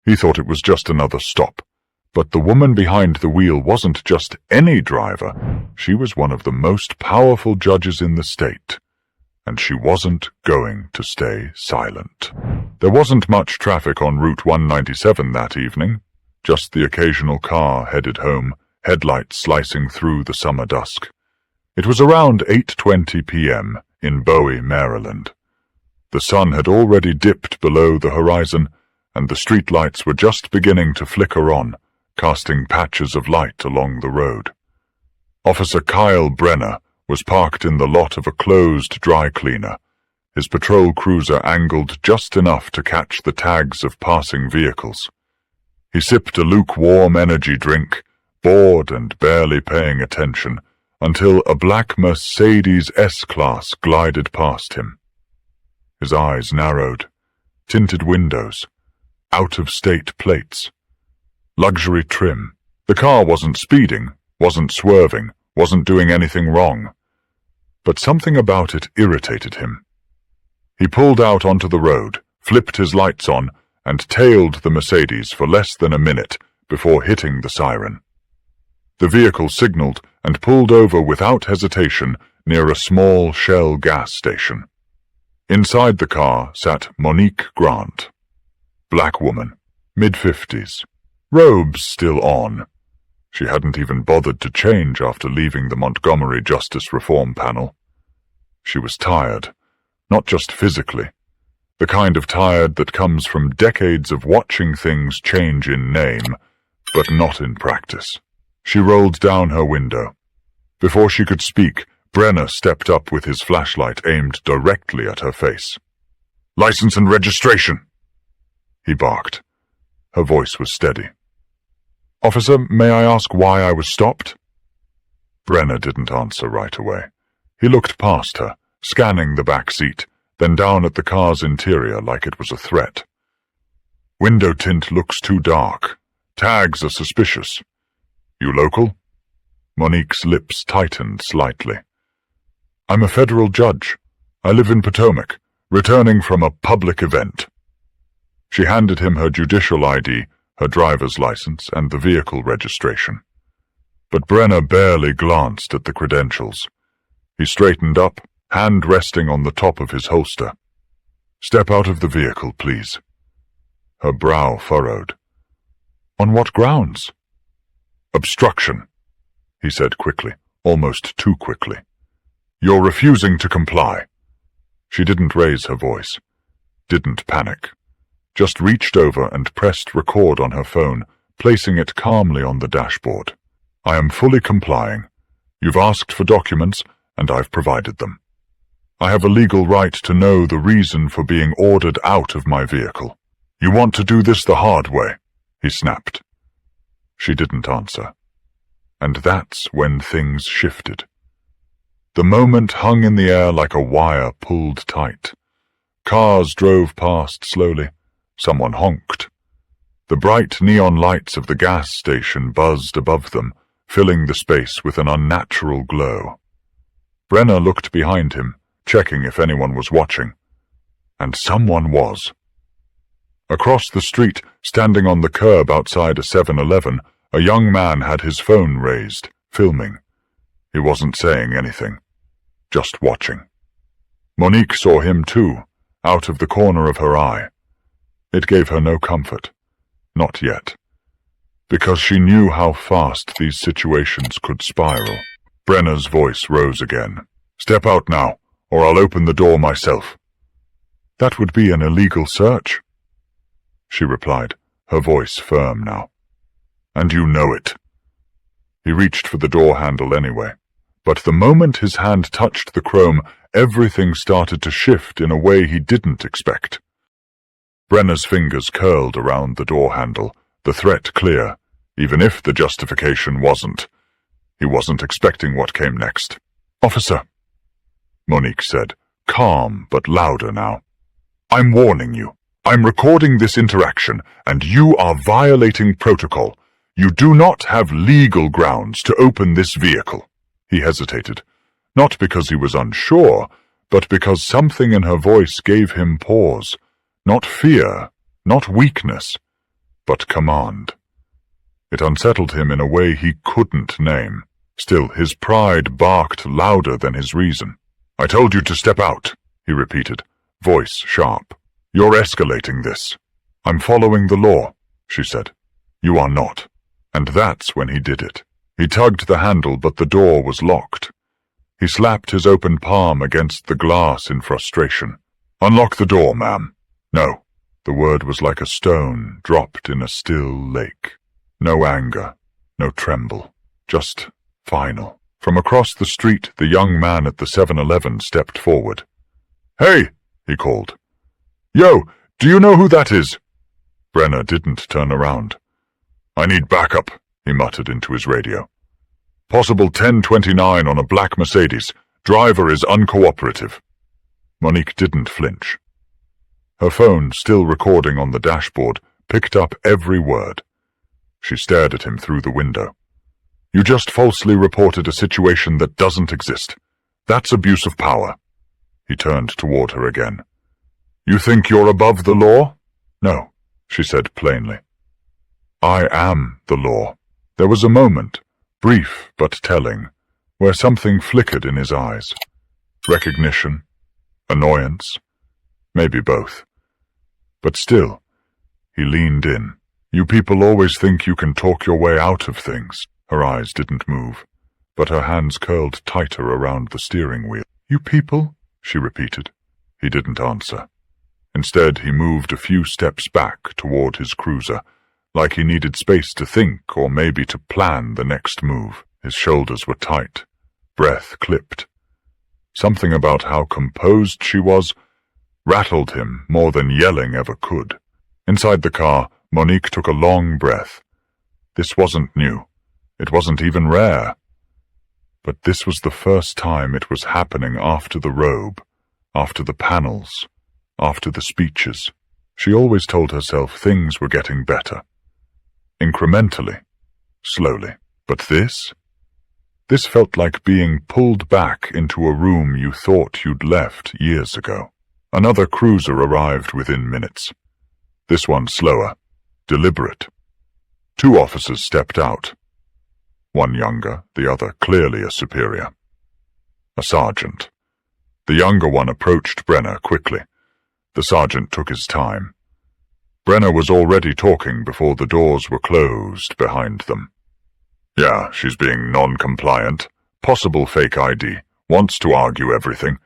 He thought it was just another stop. But the woman behind the wheel wasn't just any driver. She was one of the most powerful judges in the state. And she wasn't going to stay silent. There wasn't much traffic on Route 197 that evening, just the occasional car headed home, headlights slicing through the summer dusk. It was around 8:20 p.m. in Bowie, Maryland. The sun had already dipped below the horizon, and the streetlights were just beginning to flicker on, casting patches of light along the road. Officer Kyle Brenner was parked in the lot of a closed dry cleaner, his patrol cruiser angled just enough to catch the tags of passing vehicles. He sipped a lukewarm energy drink, bored and barely paying attention, until a black Mercedes S-Class glided past him. His eyes narrowed. Tinted windows. Out-of-state plates. Luxury trim. The car wasn't speeding, wasn't swerving, wasn't doing anything wrong. But something about it irritated him. He pulled out onto the road, flipped his lights on, and tailed the Mercedes for less than a minute before hitting the siren. The vehicle signaled and pulled over without hesitation near a small Shell gas station. Inside the car sat Monique Grant. Black woman, mid-50s. Robes still on. She hadn't even bothered to change after leaving the Montgomery Justice Reform Panel. She was tired, not just physically, the kind of tired that comes from decades of watching things change in name, but not in practice. She rolled down her window. Before she could speak, Brenner stepped up with his flashlight aimed directly at her face. "License and registration," he barked. Her voice was steady. "Officer, may I ask why I was stopped?" Brenner didn't answer right away. He looked past her, scanning the back seat, then down at the car's interior like it was a threat. "Window tint looks too dark. Tags are suspicious. You local?" Monique's lips tightened slightly. "I'm a federal judge. I live in Potomac, returning from a public event." She handed him her judicial ID, her driver's license, and the vehicle registration. But Brenner barely glanced at the credentials. He straightened up, hand resting on the top of his holster. "Step out of the vehicle, please." Her brow furrowed. "On what grounds?" "Obstruction," he said quickly, almost too quickly. "You're refusing to comply." She didn't raise her voice, didn't panic, just reached over and pressed record on her phone, placing it calmly on the dashboard. "I am fully complying. You've asked for documents, and I've provided them. I have a legal right to know the reason for being ordered out of my vehicle. You want to do this the hard way," he snapped. She didn't answer. And that's when things shifted. The moment hung in the air like a wire pulled tight. Cars drove past slowly. Someone honked. The bright neon lights of the gas station buzzed above them, filling the space with an unnatural glow. Brenner looked behind him, checking if anyone was watching. And someone was. Across the street, standing on the curb outside a 7-Eleven, a young man had his phone raised, filming. He wasn't saying anything, just watching. Monique saw him too, out of the corner of her eye. It gave her no comfort. Not yet. Because she knew how fast these situations could spiral. Brenner's voice rose again. "Step out now, or I'll open the door myself." "That would be an illegal search," she replied, her voice firm now. "And you know it." He reached for the door handle anyway, but the moment his hand touched the chrome, everything started to shift in a way he didn't expect. Brenner's fingers curled around the door handle, the threat clear, even if the justification wasn't. He wasn't expecting what came next. "Officer," Monique said, calm but louder now. "I'm warning you. I'm recording this interaction, and you are violating protocol. You do not have legal grounds to open this vehicle." He hesitated, not because he was unsure, but because something in her voice gave him pause. Not fear, not weakness, but command. It unsettled him in a way he couldn't name. Still, his pride barked louder than his reason. "I told you to step out," he repeated, voice sharp. "You're escalating this." "I'm following the law," she said. "You are not." And that's when he did it. He tugged the handle, but the door was locked. He slapped his open palm against the glass in frustration. "Unlock the door, ma'am." "No." The word was like a stone dropped in a still lake. No anger, no tremble, just final. From across the street, the young man at the 7-Eleven stepped forward. "Hey!" he called. "Yo, do you know who that is?" Brenner didn't turn around. "I need backup," he muttered into his radio. "Possible 1029 on a black Mercedes. Driver is uncooperative." Monique didn't flinch. Her phone, still recording on the dashboard, picked up every word. She stared at him through the window. "You just falsely reported a situation that doesn't exist. That's abuse of power." He turned toward her again. "You think you're above the law?" "No," she said plainly. "I am the law." There was a moment, brief but telling, where something flickered in his eyes. Recognition, annoyance, maybe both. But still, he leaned in. "You people always think you can talk your way out of things." Her eyes didn't move, but her hands curled tighter around the steering wheel. "You people?" she repeated. He didn't answer. Instead, he moved a few steps back toward his cruiser, like he needed space to think or maybe to plan the next move. His shoulders were tight, breath clipped. Something about how composed she was rattled him more than yelling ever could. Inside the car, Monique took a long breath. This wasn't new. It wasn't even rare. But this was the first time it was happening after the robe, after the panels, after the speeches. She always told herself things were getting better. Incrementally, slowly. But this felt like being pulled back into a room you thought you'd left years ago. Another cruiser arrived within minutes. This one slower, deliberate. 2 officers stepped out. One younger, the other clearly a superior. A sergeant. The younger one approached Brenner quickly. The sergeant took his time. Brenner was already talking before the doors were closed behind them. "Yeah, she's being non-compliant. Possible fake ID. Wants to argue everything.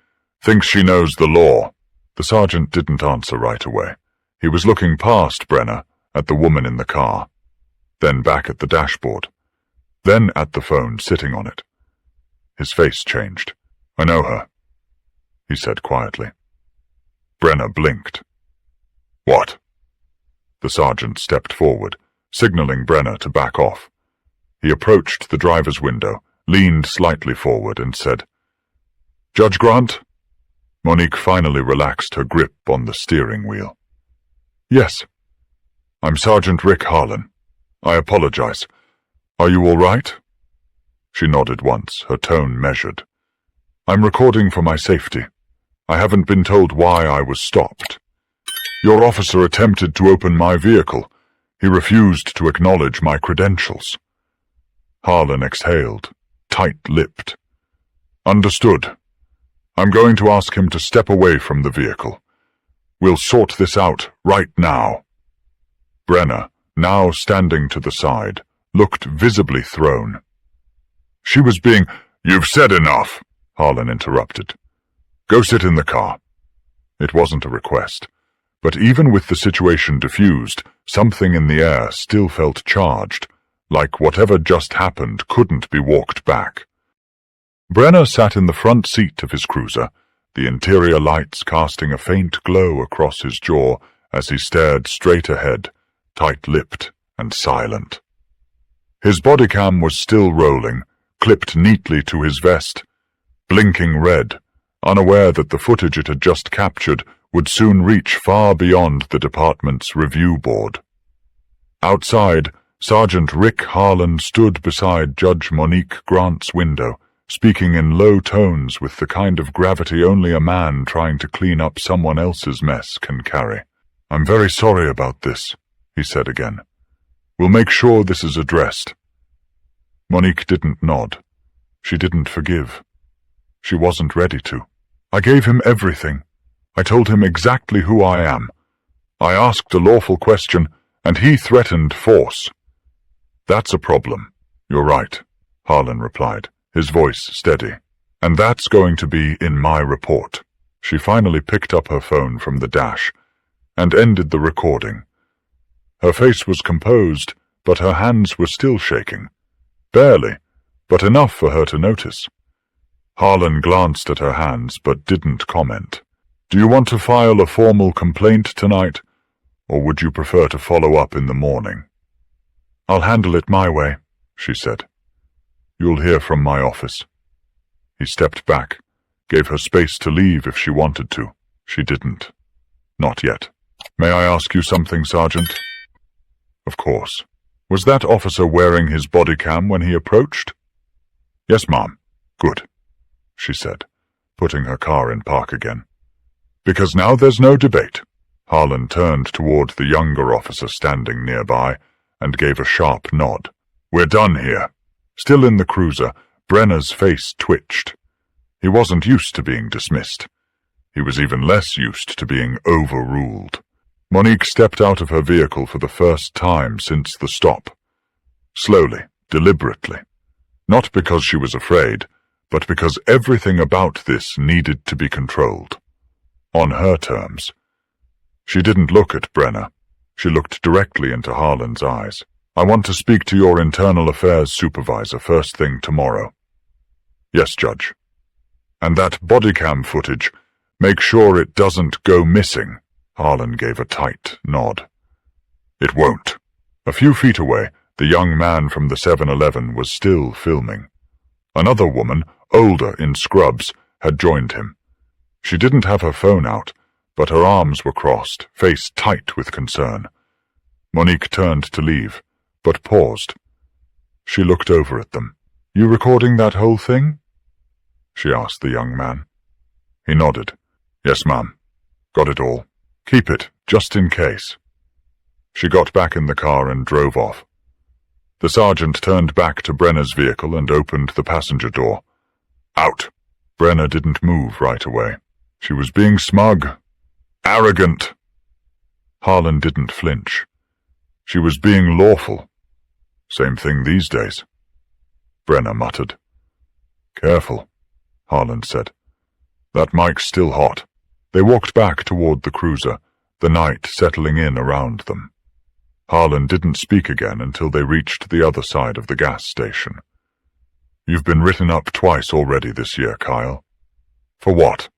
Thinks she knows the law." The sergeant didn't answer right away. He was looking past Brenner, at the woman in the car, then back at the dashboard, then at the phone sitting on it. His face changed. "I know her," he said quietly. Brenner blinked. "What?" The sergeant stepped forward, signaling Brenner to back off. He approached the driver's window, leaned slightly forward, and said, "Judge Grant?" Monique finally relaxed her grip on the steering wheel. "Yes. I'm Sergeant Rick Harlan. I apologize. Are you all right?" She nodded once, her tone measured. "I'm recording for my safety. I haven't been told why I was stopped. Your officer attempted to open my vehicle. He refused to acknowledge my credentials." Harlan exhaled, tight-lipped. "Understood. I'm going to ask him to step away from the vehicle. We'll sort this out right now." Brenner, now standing to the side, looked visibly thrown. She was being— "You've said enough," Harlan interrupted. "Go sit in the car." It wasn't a request, but even with the situation diffused, something in the air still felt charged, like whatever just happened couldn't be walked back. Brenner sat in the front seat of his cruiser, the interior lights casting a faint glow across his jaw as he stared straight ahead, tight-lipped and silent. His body cam was still rolling, clipped neatly to his vest, blinking red, unaware that the footage it had just captured would soon reach far beyond the department's review board. Outside, Sergeant Rick Harlan stood beside Judge Monique Grant's window, speaking in low tones with the kind of gravity only a man trying to clean up someone else's mess can carry. "I'm very sorry about this," he said again. We'll make sure this is addressed. Monique didn't nod. She didn't forgive. She wasn't ready to. I gave him everything. I told him exactly who I am. I asked a lawful question, and he threatened force. That's a problem. You're right, Harlan replied, his voice steady. And that's going to be in my report. She finally picked up her phone from the dash and ended the recording. Her face was composed, but her hands were still shaking. Barely, but enough for her to notice. Harlan glanced at her hands, but didn't comment. Do you want to file a formal complaint tonight, or would you prefer to follow up in the morning? I'll handle it my way, she said. You'll hear from my office. He stepped back, gave her space to leave if she wanted to. She didn't. Not yet. May I ask you something, Sergeant? Of course. Was that officer wearing his body cam when he approached? Yes, ma'am. Good, she said, putting her car in park again. Because now there's no debate. Harlan turned toward the younger officer standing nearby and gave a sharp nod. We're done here. Still in the cruiser, Brenner's face twitched. He wasn't used to being dismissed. He was even less used to being overruled. Monique stepped out of her vehicle for the first time since the stop. Slowly, deliberately. Not because she was afraid, but because everything about this needed to be controlled. On her terms. She didn't look at Brenner. She looked directly into Harlan's eyes. I want to speak to your internal affairs supervisor first thing tomorrow. Yes, Judge. And that body cam footage, make sure it doesn't go missing. Harlan gave a tight nod. It won't. A few feet away, the young man from the 7-Eleven was still filming. Another woman, older in scrubs, had joined him. She didn't have her phone out, but her arms were crossed, face tight with concern. Monique turned to leave, but paused. She looked over at them. You recording that whole thing? She asked the young man. He nodded. Yes, ma'am. Got it all. Keep it, just in case. She got back in the car and drove off. The sergeant turned back to Brenner's vehicle and opened the passenger door. Out. Brenner didn't move right away. She was being smug. Arrogant. Harlan didn't flinch. She was being lawful. Same thing these days. Brenner muttered. Careful, Harlan said. That mic's still hot. They walked back toward the cruiser, the night settling in around them. Harlan didn't speak again until they reached the other side of the gas station. You've been written up twice already this year, Kyle. For what?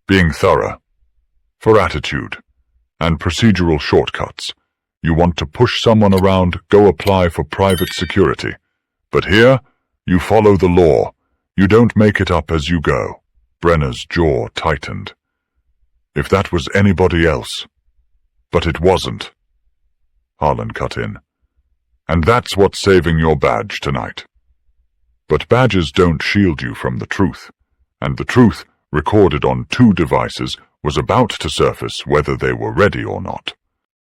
Being thorough. For attitude. And procedural shortcuts. You want to push someone around, go apply for private security. But here, you follow the law. You don't make it up as you go. Brenner's jaw tightened. If that was anybody else. But it wasn't. Harlan cut in. And that's what's saving your badge tonight. But badges don't shield you from the truth. And the truth, recorded on 2 devices, was about to surface whether they were ready or not.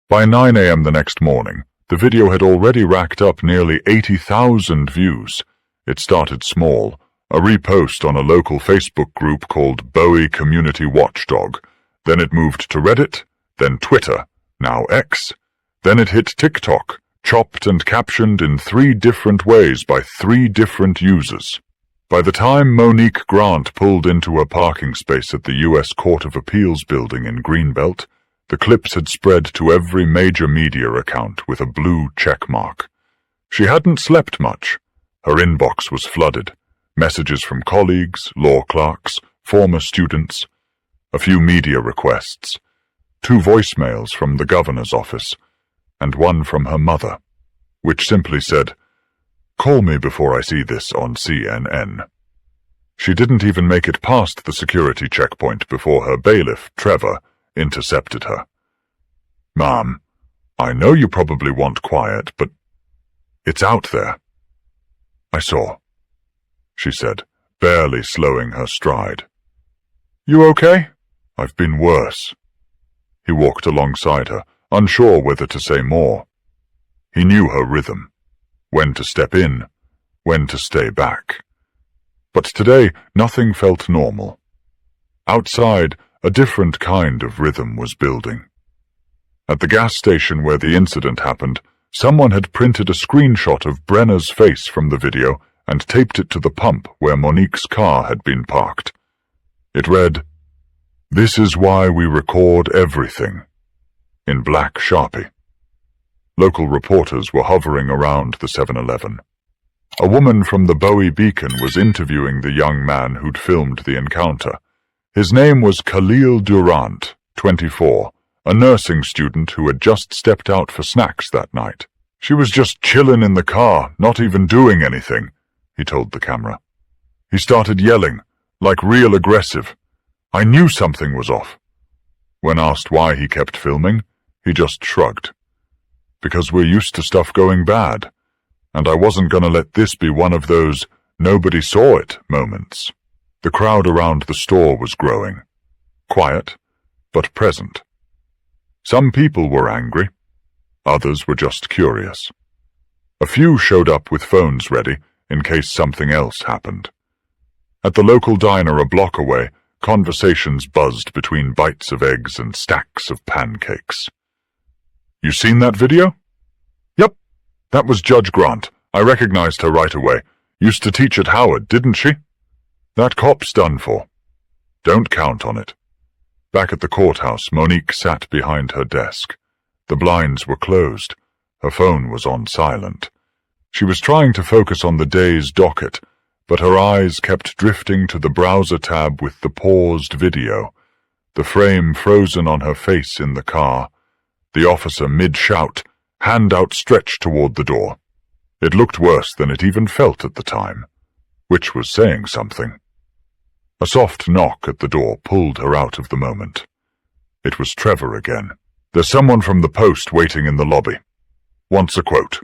By 9 a.m. the next morning, the video had already racked up nearly 80,000 views. It started small, a repost on a local Facebook group called Bowie Community Watchdog. Then it moved to Reddit, then Twitter, now X. Then it hit TikTok, chopped and captioned in 3 different ways by 3 different users. By the time Monique Grant pulled into a parking space at the U.S. Court of Appeals building in Greenbelt, the clips had spread to every major media account with a blue check mark. She hadn't slept much. Her inbox was flooded. Messages from colleagues, law clerks, former students, a few media requests, 2 voicemails from the governor's office, and one from her mother, which simply said, "Call me before I see this on CNN." She didn't even make it past the security checkpoint before her bailiff, Trevor, intercepted her. "Ma'am, I know you probably want quiet, but it's out there." "I saw," she said, barely slowing her stride. "You okay?" "I've been worse." He walked alongside her, unsure whether to say more. He knew her rhythm, when to step in, when to stay back. But today, nothing felt normal. Outside, a different kind of rhythm was building. At the gas station where the incident happened, someone had printed a screenshot of Brenna's face from the video and taped it to the pump where Monique's car had been parked. It read, "This is why we record everything," in black Sharpie. Local reporters were hovering around the 7-Eleven. A woman from the Bowie Beacon was interviewing the young man who'd filmed the encounter. His name was Khalil Durant, 24, a nursing student who had just stepped out for snacks that night. "She was just chillin' in the car, not even doing anything," he told the camera. "He started yelling, like real aggressive. I knew something was off." When asked why he kept filming, he just shrugged. "Because we're used to stuff going bad, and I wasn't gonna let this be one of those nobody saw it moments." The crowd around the store was growing. Quiet, but present. Some people were angry. Others were just curious. A few showed up with phones ready in case something else happened. At the local diner a block away, conversations buzzed between bites of eggs and stacks of pancakes. "You seen that video?" "Yep, that was Judge Grant. I recognized her right away. Used to teach at Howard, didn't she?" "That cop's done for." "Don't count on it." Back at the courthouse, Monique sat behind her desk. The blinds were closed. Her phone was on silent. She was trying to focus on the day's docket, but her eyes kept drifting to the browser tab with the paused video, the frame frozen on her face in the car, the officer mid-shout, hand outstretched toward the door. It looked worse than it even felt at the time, which was saying something. A soft knock at the door pulled her out of the moment. It was Trevor again. "There's someone from the Post waiting in the lobby. Wants a quote."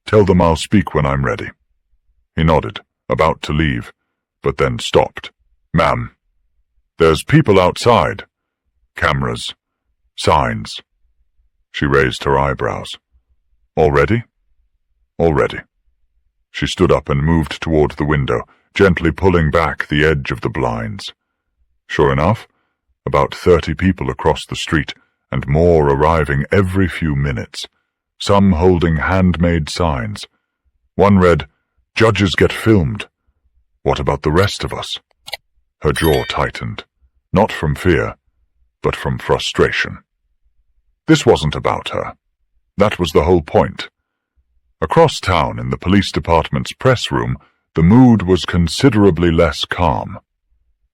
"Tell them I'll speak when I'm ready." He nodded, about to leave, but then stopped. "Ma'am, there's people outside. Cameras. Signs." She raised her eyebrows. "Already?" "Already." She stood up and moved toward the window, gently pulling back the edge of the blinds. Sure enough, about 30 people across the street, and more arriving every few minutes, some holding handmade signs. One read, "Judges get filmed. What about the rest of us?" Her jaw tightened, not from fear, but from frustration. This wasn't about her. That was the whole point. Across town in the police department's press room, the mood was considerably less calm.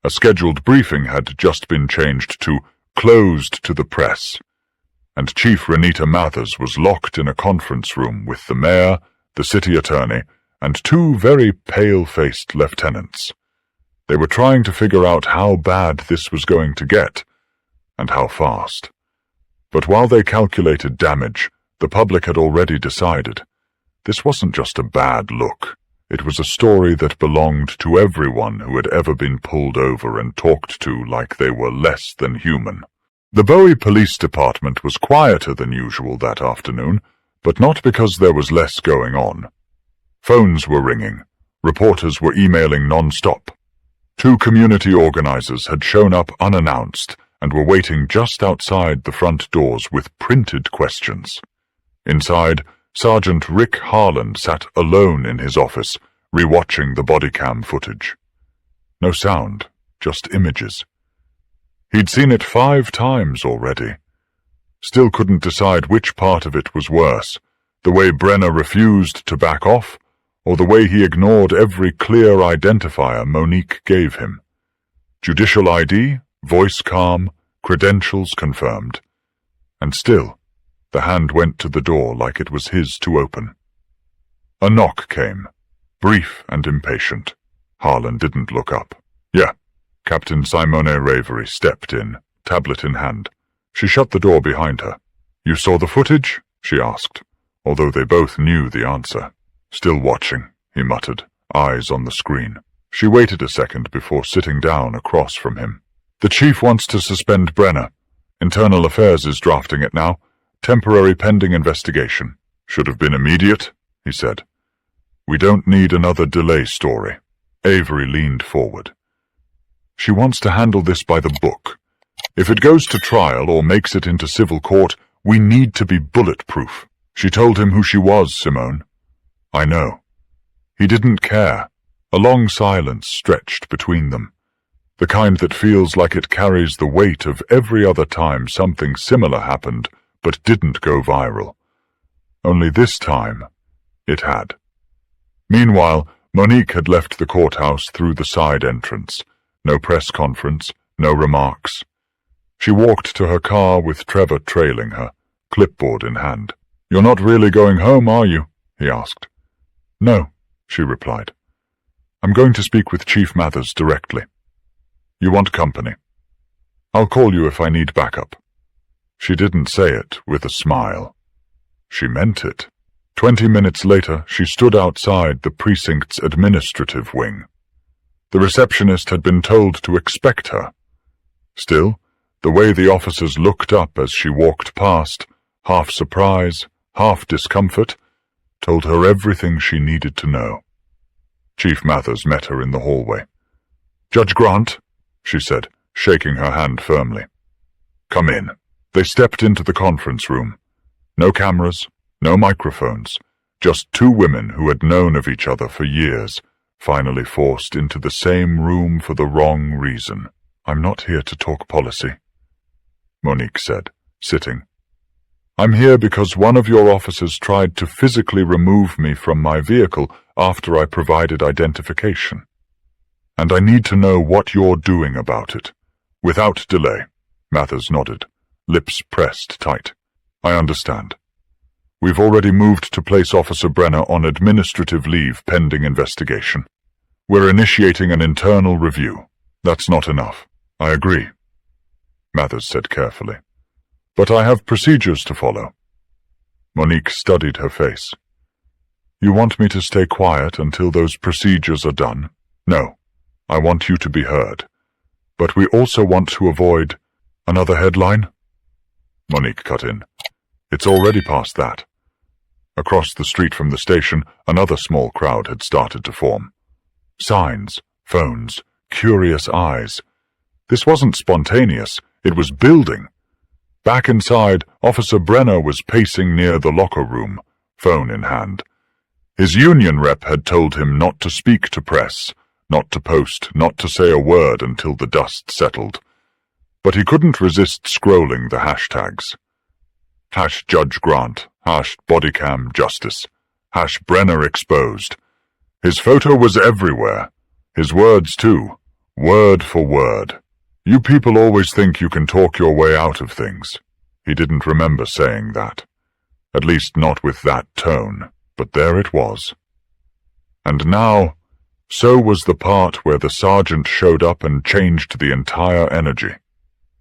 A scheduled briefing had just been changed to "closed to the press," and Chief Renita Mathers was locked in a conference room with the mayor, the city attorney, and two very pale-faced lieutenants. They were trying to figure out how bad this was going to get, and how fast. But while they calculated damage, the public had already decided. This wasn't just a bad look. It was a story that belonged to everyone who had ever been pulled over and talked to like they were less than human. The Bowie Police Department was quieter than usual that afternoon, but not because there was less going on. Phones were ringing. Reporters were emailing non-stop. Two community organizers had shown up unannounced and were waiting just outside the front doors with printed questions. Inside, Sergeant Rick Harlan sat alone in his office, rewatching the bodycam footage. No sound, just images. He'd seen it 5 times already. Still couldn't decide which part of it was worse, the way Brenna refused to back off, or the way he ignored every clear identifier Monique gave him. Judicial ID, voice calm, credentials confirmed. And still, the hand went to the door like it was his to open. A knock came, brief and impatient. Harlan didn't look up. "Yeah." Captain Simone Ravery stepped in, tablet in hand. She shut the door behind her. "You saw the footage?" she asked, although they both knew the answer. "Still watching," he muttered, eyes on the screen. She waited a second before sitting down across from him. "The chief wants to suspend Brenna. Internal Affairs is drafting it now. Temporary pending investigation. Should have been immediate, he said. We don't need another delay story. Avery leaned forward. She wants to handle this by the book. If it goes to trial or makes it into civil court, we need to be bulletproof. She told him who she was, Simone. I know. He didn't care. A long silence stretched between them, the kind that feels like it carries the weight of every other time something similar happened but didn't go viral. Only this time, it had. Meanwhile, Monique had left the courthouse through the side entrance. No press conference, no remarks. She walked to her car with Trevor trailing her, clipboard in hand. You're not really going home, are you? He asked. No, she replied. I'm going to speak with Chief Mathers directly. You want company? I'll call you if I need backup. She didn't say it with a smile. She meant it. 20 minutes later, she stood outside the precinct's administrative wing. The receptionist had been told to expect her. Still, the way the officers looked up as she walked past, half surprise, half discomfort, told her everything she needed to know. Chief Mathers met her in the hallway. Judge Grant, she said, shaking her hand firmly. Come in. They stepped into the conference room. No cameras, no microphones, just two women who had known of each other for years, finally forced into the same room for the wrong reason. I'm not here to talk policy, Monique said, sitting. I'm here because one of your officers tried to physically remove me from my vehicle after I provided identification. And I need to know what you're doing about it. Without delay. Mathers nodded, lips pressed tight. I understand. We've already moved to place Officer Brenner on administrative leave pending investigation. We're initiating an internal review. That's not enough. I agree, Mathers said carefully. But I have procedures to follow. Monique studied her face. You want me to stay quiet until those procedures are done? No, I want you to be heard. But we also want to avoid another headline? Monique cut in. It's already past that. Across the street from the station, another small crowd had started to form. Signs, phones, curious eyes. This wasn't spontaneous, it was building. Back inside, Officer Brenner was pacing near the locker room, phone in hand. His union rep had told him not to speak to press, not to post, not to say a word until the dust settled. But he couldn't resist scrolling the hashtags. #Judge Grant, #bodycam justice, #Brenner exposed. His photo was everywhere. His words too, word for word. You people always think you can talk your way out of things. He didn't remember saying that. At least not with that tone, but there it was. And now, so was the part where the sergeant showed up and changed the entire energy.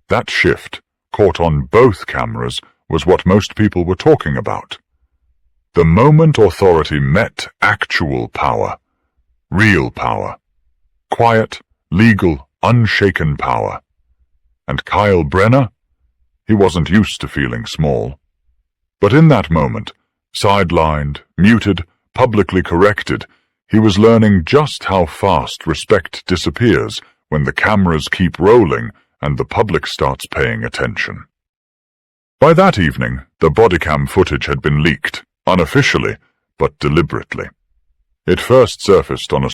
That shift, caught on both cameras, was what most people were talking about. The moment authority met actual power, real power, quiet, legal, unshaken power. And Kyle Brenner? He wasn't used to feeling small. But in that moment, sidelined, muted, publicly corrected, he was learning just how fast respect disappears when the cameras keep rolling and the public starts paying attention. By that evening, the bodycam footage had been leaked, unofficially, but deliberately. It first surfaced on a